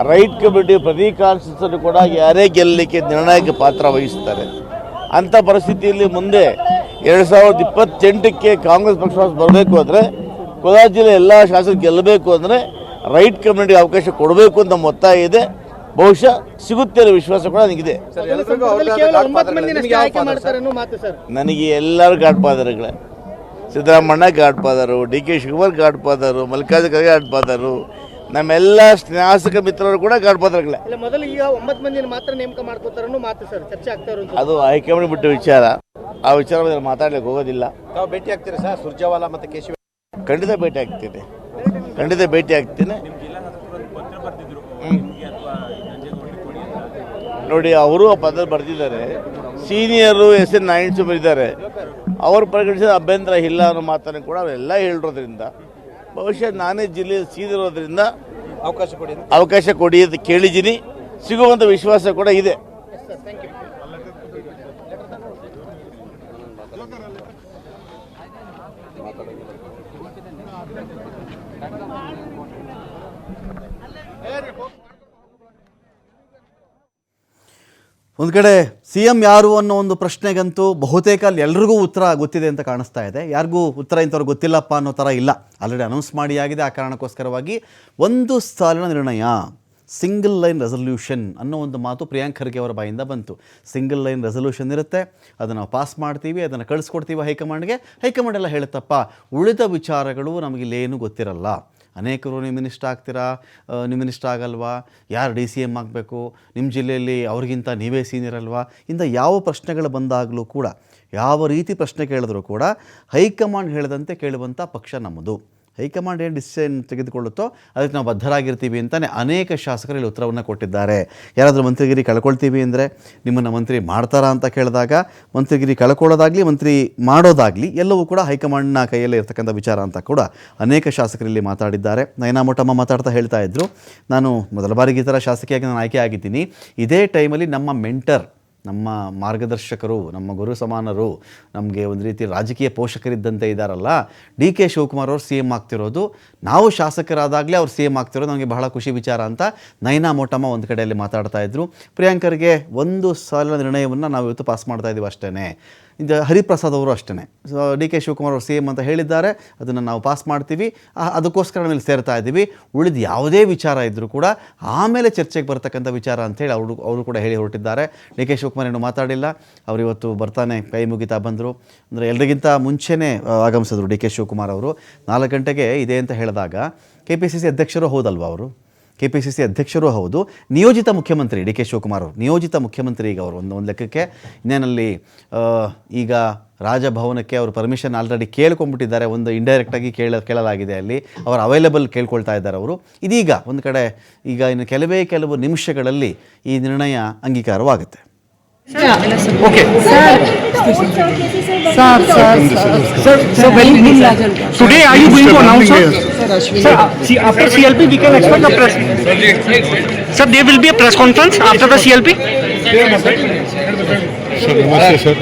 Right committee ಪ್ರತಿ ಕಾನ್ಸ್ಟಿಟ್ಯೂನ್ಸಿಯಲ್ಲೂ ಕೂಡ ಯಾರೇ ಗೆಲ್ಲಲಿಕ್ಕೆ ನಿರ್ಣಾಯಕ ಪಾತ್ರ ವಹಿಸ್ತಾರೆ. ಅಂಥ ಪರಿಸ್ಥಿತಿಯಲ್ಲಿ ಮುಂದೆ 2028ಕ್ಕೆ ಕಾಂಗ್ರೆಸ್ ಪಕ್ಷ ಬರಬೇಕು ಅಂದರೆ, ಕೋಲಾರ ಜಿಲ್ಲೆ ಎಲ್ಲ ಶಾಸಕರು ಗೆಲ್ಲಬೇಕು ಅಂದರೆ ರೈಟ್ ಕಮಿಟಿಗೆ ಅವಕಾಶ ಕೊಡಬೇಕು ಅಂತ ಒತ್ತಾಯ ಇದೆ. ಬಹುಶಃ ಸಿಗುತ್ತೆ ಅನ್ನೋ ವಿಶ್ವಾಸ ಕೂಡ ನನಗಿದೆ. ನನಗೆ ಎಲ್ಲರೂ ಗಾಡ್ ಫಾದರ್ಗಳೇ. ಸಿದ್ದರಾಮಣ್ಣ god father, DK Shivakumar god father, Mallikarjuna Kharge god father, ನಮ್ಮೆಲ್ಲ ಶಾಸಕ ಮಿತ್ರರು ಕೂಡ ಗಾಡ್ ಫಾದರ್ಗಳೇ. ಮೊದಲು ಈಗ 9 ಮಂದಿನ ಮಾತ್ರ ನೇಮಕ ಮಾಡ್ಕೋತಾರ ಮಾತು ಸರ್ ಚರ್ಚೆ ಆಗ್ತಾ ಇರೋದು. ಅದು ಹೈಕಮಾಂಡ್ ಬಿಟ್ಟ ವಿಚಾರ. ಆ ವಿಚಾರ ಮಾತಾಡ್ಲಿಕ್ಕೆ ಹೋಗೋದಿಲ್ಲ. ತಾವು ಭೇಟಿ ಆಗ್ತೀರಾ ಸರ್ ಸುರ್ಜೇವಾಲಾ ಮತ್ತು ಕೇಶವ? ಖಂಡಿತ ಭೇಟಿ ಆಗ್ತೀನಿ, ಖಂಡಿತ ಭೇಟಿ ಆಗ್ತೀನಿ. ನೋಡಿ, ಅವರು ಪದ ಬರೆದಿದ್ದಾರೆ. ಸೀನಿಯರು SN ನಾರಾಯಣ ಬರೆದಿದ್ದಾರೆ. ಅವರು ಪರಿಗಣಿಸಿದ ಅಭ್ಯಂತರ ಇಲ್ಲ ಅನ್ನೋ ಮಾತನ್ನು ಕೂಡ ಅವರೆಲ್ಲ ಹೇಳಿರೋದ್ರಿಂದ ಬಹುಶಃ ನಾನೇ ಜಿಲ್ಲೆಯಲ್ಲಿ ಸೀದಿರೋದ್ರಿಂದ ಅವಕಾಶ ಕೊಡಿ ಅಂತ ಕೇಳಿದ್ದೀನಿ. ಸಿಗುವಂಥ ವಿಶ್ವಾಸ ಕೂಡ ಇದೆ. ಒಂದು ಕಡೆ CM ಯಾರು ಅನ್ನೋ ಒಂದು ಪ್ರಶ್ನೆಗಂತೂ ಬಹುತೇಕ ಅಲ್ಲಿ ಎಲ್ರಿಗೂ ಉತ್ತರ ಗೊತ್ತಿದೆ ಅಂತ ಕಾಣಿಸ್ತಾ ಇದೆ. ಯಾರಿಗೂ ಉತ್ತರ ಇಂಥವ್ರು ಗೊತ್ತಿಲ್ಲಪ್ಪ ಅನ್ನೋ ಥರ ಇಲ್ಲ. ಆಲ್ರೆಡಿ ಅನೌನ್ಸ್ ಮಾಡಿ ಆಗಿದೆ. ಆ ಕಾರಣಕ್ಕೋಸ್ಕರವಾಗಿ ಒಂದು ಸಾಲಿನ ನಿರ್ಣಯ, ಸಿಂಗಲ್ ಲೈನ್ ರೆಸಲ್ಯೂಷನ್ ಅನ್ನೋ ಒಂದು ಮಾತು ಪ್ರಿಯಾಂಕ್ ಖರ್ಗೆ ಅವರ ಬಾಯಿಂದ ಬಂತು. ಸಿಂಗಲ್ ಲೈನ್ ರೆಸಲ್ಯೂಷನ್ ಇರುತ್ತೆ, ಅದನ್ನು ನಾವು ಪಾಸ್ ಮಾಡ್ತೀವಿ, ಅದನ್ನು ಕಳಿಸ್ಕೊಡ್ತೀವಿ ಹೈಕಮಾಂಡ್ಗೆ. ಹೈಕಮಾಂಡ್ ಎಲ್ಲ ಹೇಳುತ್ತಪ್ಪ, ಉಳಿದ ವಿಚಾರಗಳು ನಮಗಿಲ್ಲೇನೂ ಗೊತ್ತಿರಲ್ಲ. ಅನೇಕರು ನೀವು ಮಿನಿಸ್ಟರ್ ಆಗ್ತೀರಾ, ನೀವು ಮಿನಿಸ್ಟರ್ ಆಗಲ್ವಾ, ಯಾರು DCM ಆಗಬೇಕು, ನಿಮ್ಮ ಜಿಲ್ಲೆಯಲ್ಲಿ ಅವ್ರಿಗಿಂತ ನೀವೇ ಸೀನಿಯರ್ ಅಲ್ವಾ, ಇಂಥ ಯಾವ ಪ್ರಶ್ನೆಗಳು ಬಂದಾಗಲೂ ಕೂಡ, ಯಾವ ರೀತಿ ಪ್ರಶ್ನೆ ಕೇಳಿದ್ರೂ ಕೂಡ ಹೈಕಮಾಂಡ್ ಹೇಳಿದಂತೆ ಕೇಳುವಂಥ ಪಕ್ಷ ನಮ್ಮದು. ಹೈಕಮಾಂಡ್ ಏನು ಡಿಸಿಷನ್ ತೆಗೆದುಕೊಳ್ಳುತ್ತೋ ಅದಕ್ಕೆ ನಾವು ಬದ್ಧರಾಗಿರ್ತೀವಿ ಅಂತಲೇ ಅನೇಕ ಶಾಸಕರು ಇಲ್ಲಿ ಉತ್ತರವನ್ನು ಕೊಟ್ಟಿದ್ದಾರೆ. ಯಾರಾದರೂ ಮಂತ್ರಿಗಿರಿ ಕಳ್ಕೊಳ್ತೀವಿ ಅಂದರೆ ನಿಮ್ಮನ್ನು ಮಂತ್ರಿ ಮಾಡ್ತಾರಾ ಅಂತ ಕೇಳಿದಾಗ ಮಂತ್ರಿಗಿರಿ ಕಳ್ಕೊಳ್ಳೋದಾಗಲಿ ಮಂತ್ರಿ ಮಾಡೋದಾಗಲಿ ಎಲ್ಲವೂ ಕೂಡ ಹೈಕಮಾಂಡ್ನ ಕೈಯಲ್ಲೇ ಇರ್ತಕ್ಕಂಥ ವಿಚಾರ ಅಂತ ಕೂಡ ಅನೇಕ ಶಾಸಕರಲ್ಲಿ ಮಾತಾಡಿದ್ದಾರೆ. ನಯನಾ ಮೋಟಮ್ಮ ಮಾತಾಡ್ತಾ ಹೇಳ್ತಾ ಇದ್ದರು, ನಾನು ಮೊದಲ ಬಾರಿಗೆ ಈ ಥರ ಶಾಸಕಿಯಾಗಿ ನಾನು ಆಯ್ಕೆ ಆಗಿದ್ದೀನಿ. ಇದೇ ಟೈಮಲ್ಲಿ ನಮ್ಮ ಮೆಂಟರ್, ನಮ್ಮ ಮಾರ್ಗದರ್ಶಕರು, ನಮ್ಮ ಗುರು ಸಮಾನರು, ನಮಗೆ ಒಂದು ರೀತಿ ರಾಜಕೀಯ ಪೋಷಕರಿದ್ದಂತೆ ಇದ್ದಾರಲ್ಲ, DK ಶಿವಕುಮಾರ್ ಅವರು CM ಆಗ್ತಿರೋದು, ನಾವು ಶಾಸಕರಾದಾಗಲೇ ಅವ್ರು CM ಆಗ್ತಿರೋದು ನಮಗೆ ಬಹಳ ಖುಷಿ ವಿಚಾರ ಅಂತ ನಯನಾ ಮೋಟಮ್ಮ ಒಂದು ಕಡೆಯಲ್ಲಿ ಮಾತಾಡ್ತಾ ಇದ್ದರು. ಪ್ರಿಯಾಂಕರ್ಗೆ ಒಂದು ಸಾಲಿನ ನಿರ್ಣಯವನ್ನು ನಾವು ಇವತ್ತು ಪಾಸ್ ಮಾಡ್ತಾ ಇದ್ದೀವಿ ಅಷ್ಟೇ. ಇದು ಹರಿಪ್ರಸಾದ್ ಅವರು ಅಷ್ಟೇ, DK ಶಿವಕುಮಾರ್ ಅವರು CM ಅಂತ ಹೇಳಿದ್ದಾರೆ, ಅದನ್ನು ನಾವು ಪಾಸ್ ಮಾಡ್ತೀವಿ, ಅದಕ್ಕೋಸ್ಕರ ನಾವು ಇಲ್ಲಿ ಸೇರ್ತಾ ಇದ್ದೀವಿ. ಉಳಿದ ಯಾವುದೇ ವಿಚಾರ ಇದ್ದರೂ ಕೂಡ ಆಮೇಲೆ ಚರ್ಚೆಗೆ ಬರ್ತಕ್ಕಂಥ ವಿಚಾರ ಅಂಥೇಳಿ ಅವರು ಕೂಡ ಹೇಳಿ ಹೊರಟಿದ್ದಾರೆ. DK ಶಿವಕುಮಾರ್ ಏನು ಮಾತಾಡಿಲ್ಲ. ಅವರು ಇವತ್ತು ಬರ್ತಾನೆ ಕೈ ಮುಗಿತಾ ಬಂದರು. ಅಂದರೆ ಎಲ್ರಿಗಿಂತ ಮುಂಚೆನೇ ಆಗಮಿಸಿದ್ರು DK ಶಿವಕುಮಾರ್ ಅವರು. 4 ಗಂಟೆಗೆ ಇದೆ ಅಂತ ಹೇಳಿದಾಗ KPCC ಅಧ್ಯಕ್ಷರು ಹೌದಲ್ವ, ಅವರು KPCC ಅಧ್ಯಕ್ಷರೂ ಹೌದು, ನಿಯೋಜಿತ ಮುಖ್ಯಮಂತ್ರಿ DK ಶಿವಕುಮಾರ್ ಅವರು, ನಿಯೋಜಿತ ಮುಖ್ಯಮಂತ್ರಿ ಈಗ ಅವರು ಒಂದು ಲೆಕ್ಕಕ್ಕೆ. ಇನ್ನೇನಲ್ಲಿ ಈಗ ರಾಜಭವನಕ್ಕೆ ಅವರು ಪರ್ಮಿಷನ್ ಆಲ್ರೆಡಿ ಕೇಳ್ಕೊಂಡ್ಬಿಟ್ಟಿದ್ದಾರೆ. ಒಂದು ಇಂಡೈರೆಕ್ಟಾಗಿ ಕೇಳಲಾಗಿದೆ, ಅಲ್ಲಿ ಅವರು ಅವೈಲೇಬಲ್ ಕೇಳ್ಕೊಳ್ತಾ ಇದ್ದಾರೆ ಅವರು. ಇದೀಗ ಒಂದು ಕಡೆ ಈಗ ಇನ್ನು ಕೆಲವು ನಿಮಿಷಗಳಲ್ಲಿ ಈ ನಿರ್ಣಯ ಅಂಗೀಕಾರವಾಗುತ್ತೆ. Okay. Sir, today are you going to announce, sir? See, after CLP we can expect a press. Sir, there will be a press conference after the CLP. Sir, namaste, sir.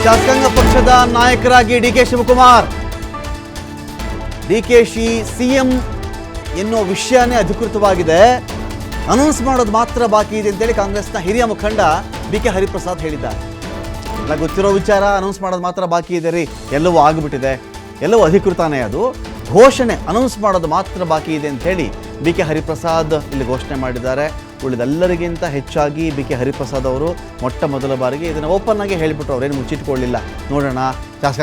ಶಾಸಕಾಂಗ ಪಕ್ಷದ ನಾಯಕರಾಗಿ DK ಶಿವಕುಮಾರ್, DKಶಿ CM ಎನ್ನುವ ವಿಷಯನೇ ಅಧಿಕೃತವಾಗಿದೆ, announce ಮಾಡೋದು ಮಾತ್ರ ಬಾಕಿ ಇದೆ ಅಂತೇಳಿ ಕಾಂಗ್ರೆಸ್ನ ಹಿರಿಯ ಮುಖಂಡ BK ಹರಿಪ್ರಸಾದ್ ಹೇಳಿದ್ದಾರೆ. ಎಲ್ಲ ಗೊತ್ತಿರೋ ವಿಚಾರ, ಅನೌನ್ಸ್ ಮಾಡೋದು ಮಾತ್ರ ಬಾಕಿ ಇದೆ ರೀ, ಎಲ್ಲವೂ ಆಗಿಬಿಟ್ಟಿದೆ, ಎಲ್ಲವೂ ಅಧಿಕೃತನೇ, ಅದು ಘೋಷಣೆ ಅನೌನ್ಸ್ ಮಾಡೋದು ಮಾತ್ರ ಬಾಕಿ ಇದೆ ಅಂಥೇಳಿ BK ಹರಿಪ್ರಸಾದ್ ಇಲ್ಲಿ ಘೋಷಣೆ ಮಾಡಿದ್ದಾರೆ. ಉಳಿದೆಲ್ಲರಿಗಿಂತ ಹೆಚ್ಚಾಗಿ BK ಹರಿಪ್ರಸಾದ್ ಅವರು ಮೊಟ್ಟ ಮೊದಲ ಬಾರಿಗೆ ಇದನ್ನು ಓಪನ್ ಆಗಿ ಹೇಳಿಬಿಟ್ರು, ಅವರೇನು ಮುಚ್ಚಿಟ್ಕೊಳ್ಳಿಲ್ಲ. ನೋಡೋಣ ಶಾಸಕ